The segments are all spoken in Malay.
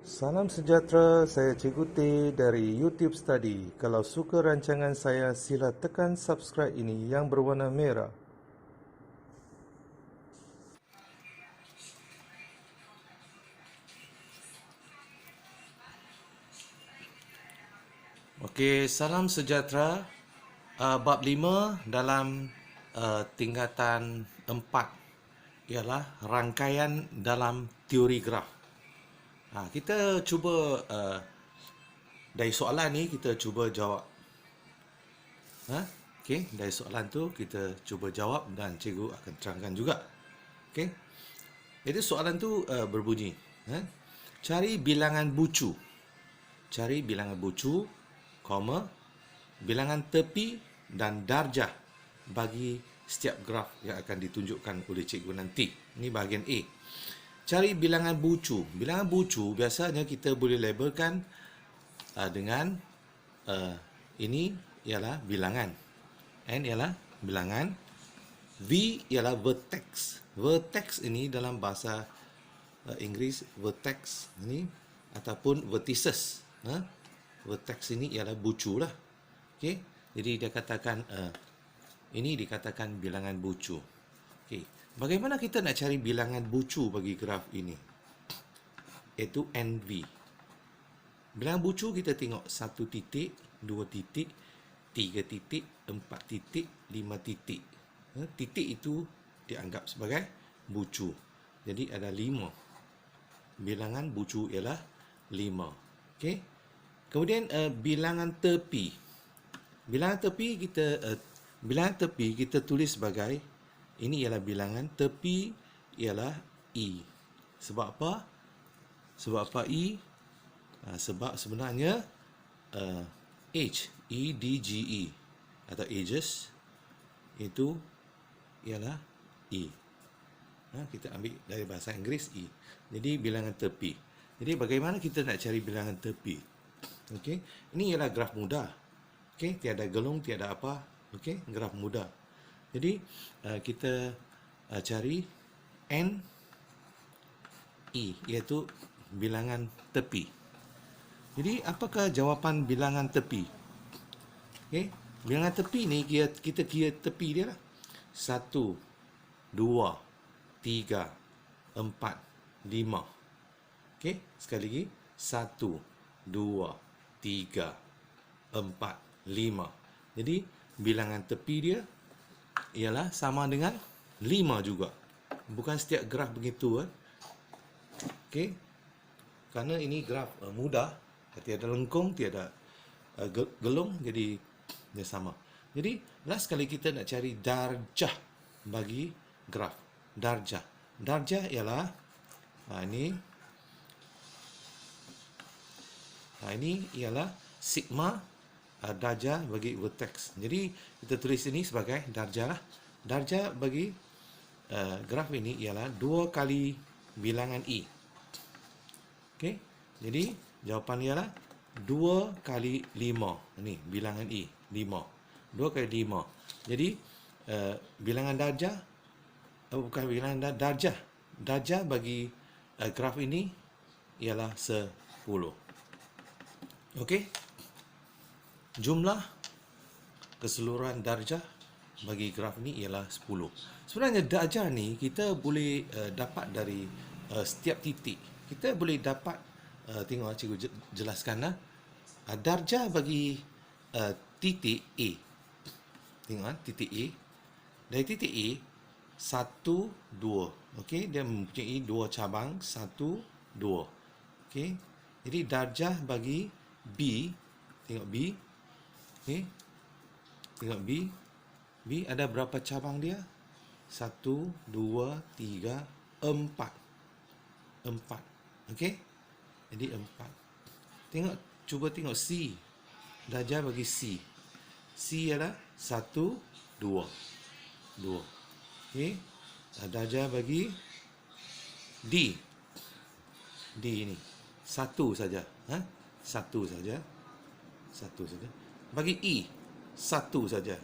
Salam sejahtera, saya Cikgu T dari YouTube Study. Kalau suka rancangan saya, sila tekan subscribe ini yang berwarna merah. Okey, salam sejahtera. Bab 5 dalam tingkatan 4 ialah rangkaian dalam teori graf. Kita cuba dari soalan ni kita cuba jawab. Okey, dari soalan tu kita cuba jawab dan cikgu akan terangkan juga. Okey. Jadi soalan tu berbunyi, cari bilangan bucu. Cari bilangan bucu, koma, bilangan tepi dan darjah bagi setiap graf yang akan ditunjukkan oleh cikgu nanti. Ini bahagian A. Cari bilangan bucu. Bilangan bucu biasanya kita boleh labelkan dengan ini ialah bilangan. N ialah bilangan. V ialah vertex. Vertex ini dalam bahasa Inggeris, vertex ini ataupun vertices. Vertex ini ialah bucu lah. Okey, jadi dia katakan ini dikatakan bilangan bucu. Okey, bagaimana kita nak cari bilangan bucu bagi graf ini? Iaitu NV. Bilangan bucu kita tengok 1 titik, 2 titik, 3 titik, 4 titik, 5 titik. Titik itu dianggap sebagai bucu. Jadi ada 5. Bilangan bucu ialah 5. Okey. Kemudian bilangan tepi. Bilangan tepi kita tulis sebagai ini ialah bilangan tepi ialah E. Sebab apa? Sebab apa E? Sebab sebenarnya H, E D G E atau edges itu ialah E. Kita ambil dari bahasa Inggeris E. Jadi bilangan tepi. Jadi bagaimana kita nak cari bilangan tepi? Okey, ini ialah graf mudah. Okey, tiada gelung, tiada apa. Okey, graf mudah. Jadi kita cari N E iaitu bilangan tepi. Jadi apakah jawapan bilangan tepi? Okey, bilangan tepi ni kita kira tepi dia lah. 1 2 3 4 5. Okey, sekali lagi 1 2 3 4 5. Jadi bilangan tepi dia ialah sama dengan 5 juga. Bukan setiap graf begitu. Okey. Kerana ini graf mudah, tiada lengkung, tiada gelung, jadi dia sama. Jadi last kali kita nak cari darjah bagi graf. Darjah. Darjah ialah ini ialah sigma darjah bagi vertex. Jadi kita tulis ini sebagai darjah lah. Darjah bagi graf ini ialah 2 kali bilangan E. Okey. Jadi jawapan ialah 2 kali 5. Ini bilangan E, 5. 2 kali 5. Jadi bilangan darjah bukan bilangan darjah. Darjah bagi graf ini ialah 10. Okey. Jumlah keseluruhan darjah bagi graf ni ialah 10. Sebenarnya darjah ni kita boleh dapat dari setiap titik. Kita boleh dapat tengok cikgu jelaskan lah. Darjah bagi titik A. Tengok titik A. Dari titik A 1 2. Okey, dia mempunyai 2 cabang, 1 2. Okey. Jadi darjah bagi B, tengok B. Okey. Tengok B. B ada berapa cabang dia? 1 2 3 4. 4. Okey. Jadi 4. Cuba tengok C. Darjah bagi C. C ialah 1 2. 2. Okey. Darjah bagi D. D ini 1 saja. 1 saja. 1 saja. Bagi E 1 saja.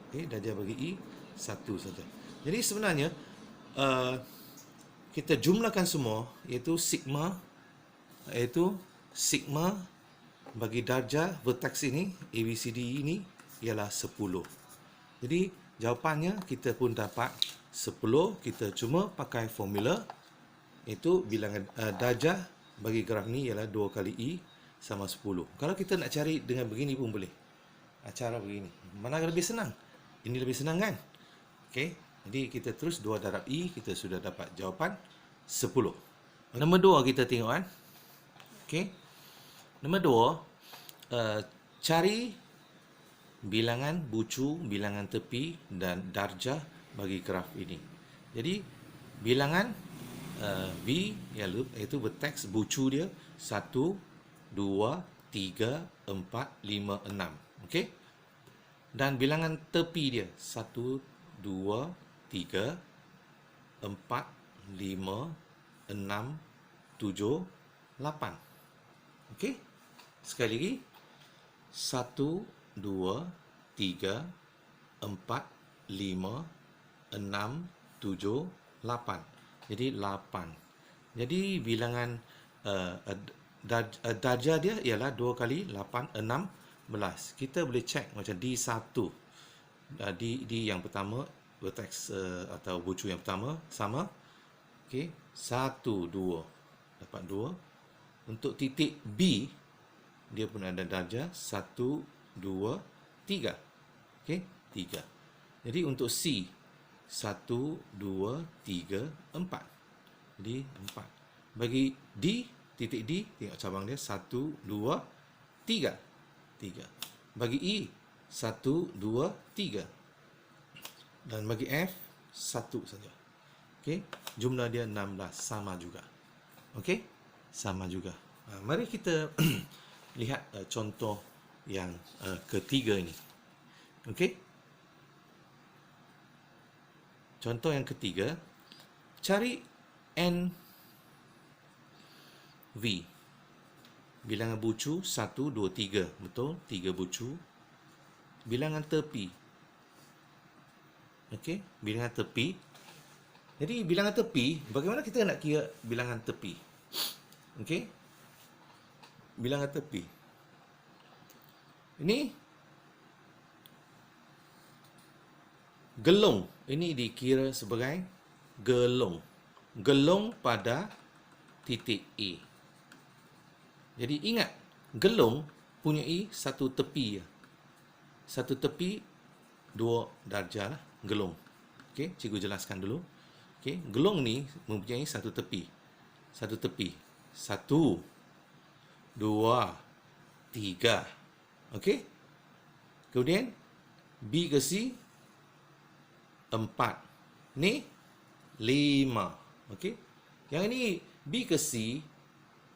Okey, darjah bagi E 1 saja. Jadi sebenarnya kita jumlahkan semua iaitu sigma iaitu sigma bagi darjah vertex ini, ABCD ini ialah 10. Jadi jawapannya kita pun dapat 10. Kita cuma pakai formula, iaitu bilangan darjah bagi graf ni ialah 2 kali E sama 10. Kalau kita nak cari dengan begini pun boleh. Cara begini. Mana lebih senang? Ini lebih senang kan? Okey. Jadi kita terus 2 darab E, kita sudah dapat jawapan 10. Nombor 2 kita tengok kan. Okey. Nombor 2, cari bilangan bucu, bilangan tepi dan darjah bagi graf ini. Jadi bilangan V iaitu vertex bucu dia 1, 2, 3, 4, 5, 6. Okey. Dan bilangan tepi dia 1, 2, 3, 4, 5, 6, 7, 8. Okey. Sekali lagi. 1, 2, 3, 4, 5, 6, 7, 8. Jadi 8. Jadi bilangan darjah dia ialah 2 kali 8, 16. Kita boleh check macam D1. D yang pertama, vertex atau bucu yang pertama sama. Okey, 1, 2. Dapat 2. Untuk titik B, dia pun ada darjah 1, 2, 3. Okey, 3. Jadi untuk C, 1, 2, 3, 4. Jadi 4. Bagi D, titik D, tengok cabang dia 1, 2, 3. 3. Bagi E, 1, 2, 3. Dan bagi F, 1 saja. Okey, jumlah dia 16, sama juga. Okey, sama juga. Mari kita lihat contoh yang ketiga ini. Okey. Contoh yang ketiga, cari NV. Bilangan bucu 1, 2, 3. Betul? 3 bucu. Bilangan tepi. Okey, bilangan tepi. Jadi bilangan tepi, bagaimana kita nak kira bilangan tepi? Okey. Bilangan tepi. Ini gelung. Ini dikira sebagai gelung. Gelung pada titik A. Jadi ingat, gelung punyai satu tepi. Satu tepi, 2 darjah lah. Gelung. Okey, cikgu jelaskan dulu. Okey, gelung ni mempunyai satu tepi. Satu tepi. 1, 2, 3. Okey. Kemudian B ke C 4. Ni 5. Okey. Yang ini B ke C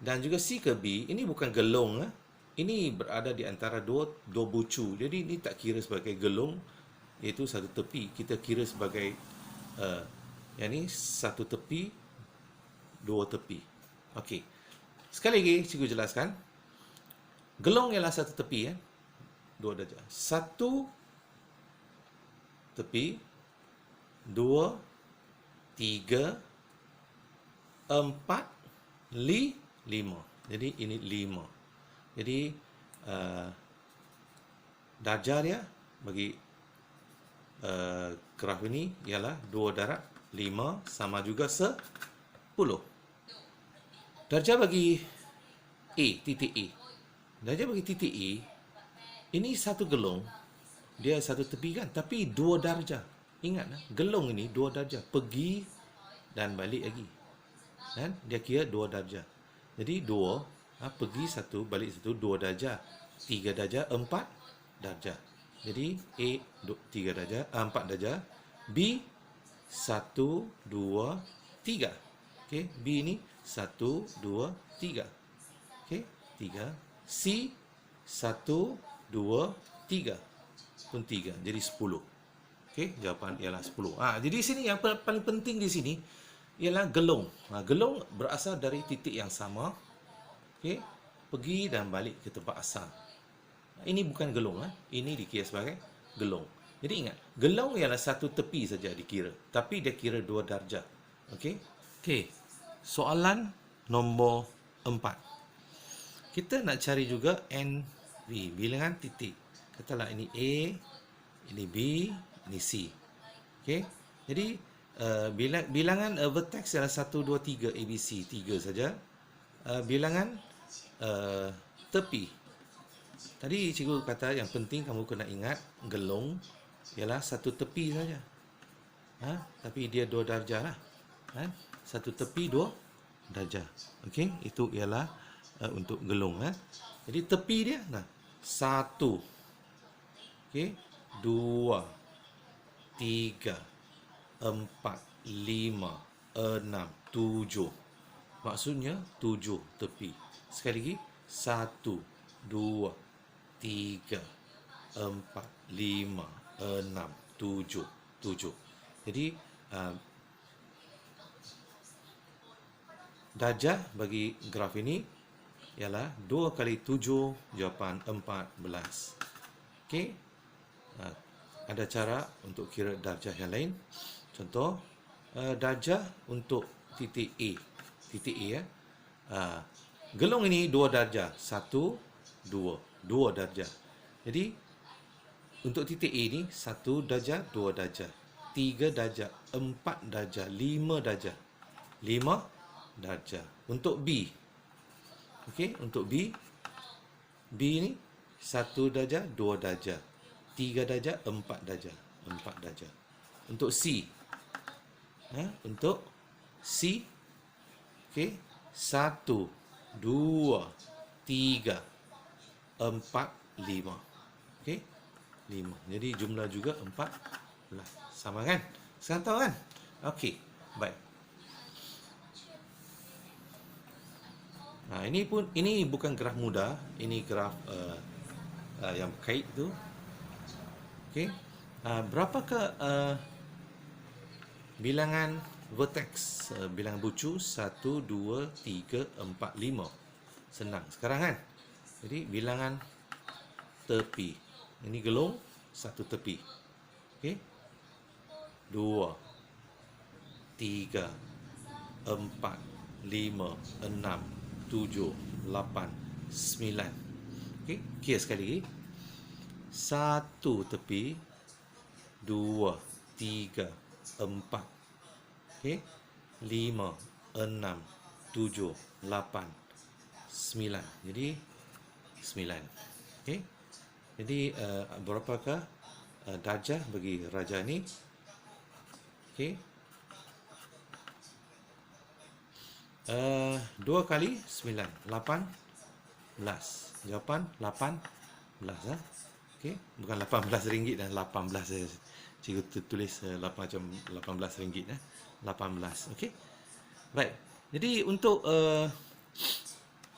dan juga C ke B, ini bukan gelung. Ini berada di antara dua bucu. Jadi ini tak kira sebagai gelung, iaitu satu tepi. Kita kira sebagai yang ni satu tepi, 2 tepi. Okey. Sekali lagi cikgu jelaskan. Gelung ialah satu tepi, 2 darjah. Satu tepi, 2, 3, 4, 5. Jadi ini 5. Jadi darjah dia bagi graf ini ialah 2 darab 5 sama juga 10. Darjah bagi A, titik A. Darjah bagi titik A, ini satu gelung. Dia satu tepi kan, tapi 2 darjah. Ingat, gelung ini 2 darjah. Pergi dan balik lagi. Kan? Dia kira 2 darjah. Jadi 2, pergi 1, balik 1, 2 darjah. 3 darjah, 4 darjah. Jadi A 3 darjah, 4 darjah. B 1, 2, 3. Okey, B ni 1, 2, 3. Okey, 3. C 1, 2, 3. Pun 3. Jadi 10. Okey, jawapan ialah 10. Jadi sini yang paling penting di sini ialah gelung. Gelung berasal dari titik yang sama. Okey, pergi dan balik ke tempat asal. Ini bukan gelung, ini dikira sebagai gelung. Jadi ingat, gelung ialah satu tepi saja dikira, tapi dia kira 2 darjah. Okey. Okey. Soalan nombor 4. kita nak cari juga NV, bilangan titik. Katalah ini A, ini B, ini C. Okey. Jadi bilangan vertex adalah 1 2 3 ABC, 3 saja. Bilangan tepi. Tadi cikgu kata yang penting kamu kena ingat gelung ialah satu tepi saja. Tapi dia 2 darjah lah. Satu tepi 2 darjah. Okey, itu ialah untuk gelung. Jadi tepi dia 1, okey, 2, 3, 4, 5, 6, 7. Maksudnya 7 tepi. Sekali lagi 1, 2, 3, 4, 5, 6, 7. 7. Jadi darjah bagi graf ini ialah 2 kali 7 jawapan 14. Okey. Ada cara untuk kira darjah yang lain. Contoh, darjah untuk titik A. Titik A ya. Gelung ini 2 darjah. 1, 2. 2 darjah. Jadi, untuk titik A ini 1 darjah, 2 darjah. 3 darjah, 4 darjah, 5 darjah. 5 darjah. Untuk B. Okey, untuk B. B ini 1 darjah, 2 darjah. 3 darjah, 4 darjah. 4 darjah. Untuk C. Untuk C. Okey. 1, 2, 3, 4, 5. Okey. 5. Jadi jumlah juga 14. Sama kan? Sekarang tahu kan? Okey. Baik. Ini bukan graf mudah. Ini graf yang kait tu. Okey. Berapakah bilangan vertex, bilangan bucu 1, 2, 3, 4, 5. Senang sekarang kan? Jadi bilangan tepi. Ini gelung satu tepi. Okey. 2, 3, 4, 5, 6, 7, 8, 9. Okey, kira sekali lagi. Satu tepi, 2, 3, 4. Okey. 5, 6, 7, 8, 9. Jadi 9. Okey. Jadi berapakah darjah bagi raja ni? Okey. 2 kali 9, 18. Jawapan 18. Okey, bukan 18 ringgit dan 18 saya. Cikgu tulis macam 18 ringgit 18. Okey. Baik. Jadi untuk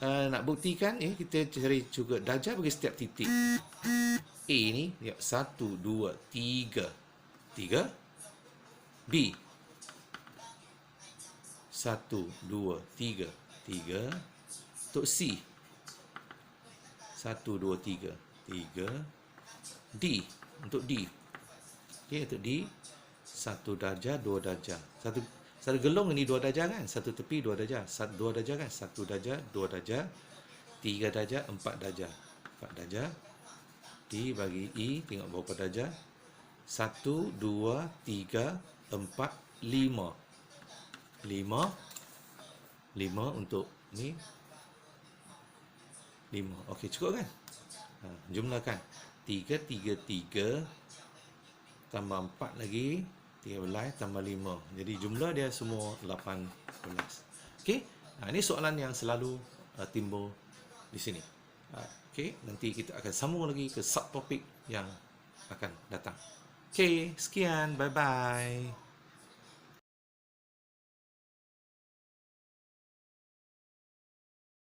nak buktikan kita cari juga darjah bagi setiap titik. A ni 1 2 3. 3. B 1 2 3. 3. Untuk C 1 2 3. 3. D. Untuk D. Okey, untuk D 1 darjah, 2 darjah. Satu gelung ini 2 darjah kan? Satu tepi 2 darjah. 2 darjah kan? 1 darjah, 2 darjah, 3 darjah, 4 darjah. 4 darjah. D bagi E, tengok berapa darjah. 1 2 3 4 5. 5 untuk ni 5. Okey, cukup kan? Jumlahkan 3 3 3 tambah 4 lagi 13 tambah 5. Jadi jumlah dia semua 18. Okey. Ini soalan yang selalu timbul di sini. Okey, nanti kita akan sambung lagi ke subtopik yang akan datang. Okey, sekian. Bye bye.